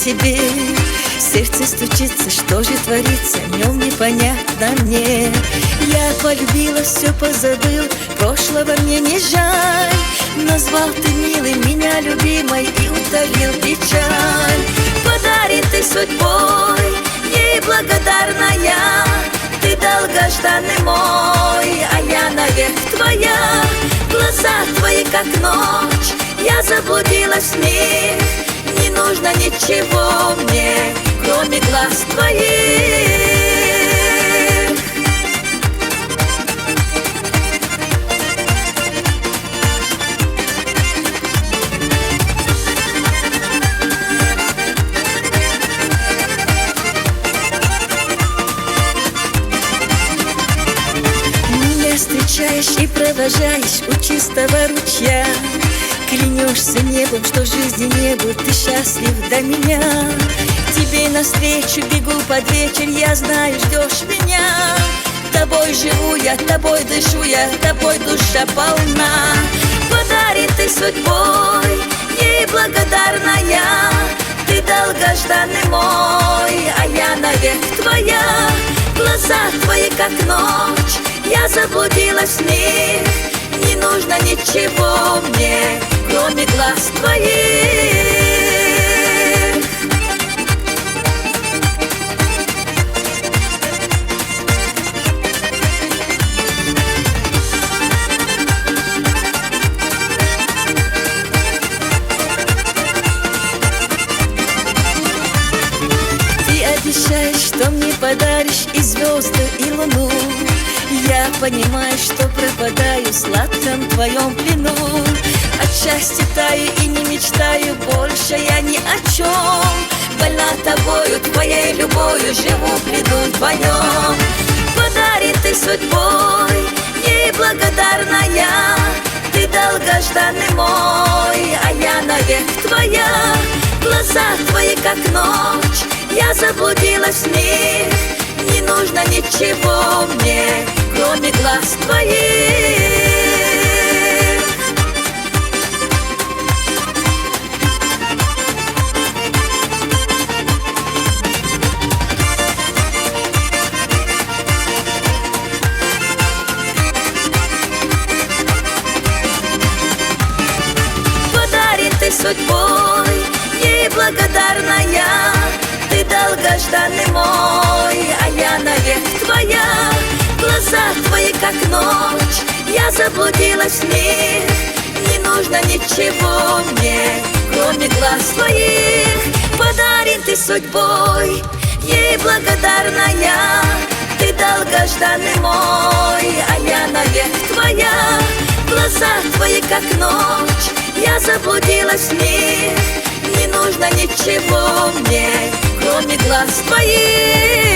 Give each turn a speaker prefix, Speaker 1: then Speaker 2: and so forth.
Speaker 1: тебе. Сердце стучится, что же творится, в нем непонятно мне. Я полюбила, все позабыл, прошлого мне не жаль. Назвал ты милый меня любимой и утолил печаль. Подарен ты судьбой, ей благодарная. Ты долгожданный мой, а я навек твоя. Глаза твои как ночь, я заблудилась в них. Не нужно ничего мне, кроме глаз твоих. Меня встречаешь и провожаешь у чистого ручья. Клянешься небом, что жизни не будет, ты счастлив до меня. Тебе навстречу бегу под вечер, я знаю, ждешь меня. Тобой живу я, тобой дышу я, тобой душа полна. Подарен ты судьбой, ей благодарная. Ты долгожданный мой, а я навек твоя. Глаза твои как ночь, я заблудилась в них. Не нужно ничего мне, кроме глаз твоих. Ты обещаешь, что мне подаришь и звезды, и луну. Я понимаю, что пропадаю в сладком твоем плену. От счастья таю и не мечтаю больше я ни о чем. Больна тобою, твоей любовью, живу в плену твоем. Подарен ты судьбой, ей благодарная. Ты долгожданный мой, а я навек твоя. Глаза твои как ночь, я заблудилась в них. Не нужно ничего мне, кроме глаз твоих. Подарен ты судьбой, ей благодарная. Ты долгожданный мой, а я навек твоя. Глаза твои как ночь, я заблудилась в них. Не нужно ничего мне, кроме глаз твоих. Подарен ты судьбой, ей благодарная. Ты долгожданный мой, а я навек твоя. Глаза твои как ночь, я заблудилась в них. Не нужно ничего мне, кроме глаз твоих.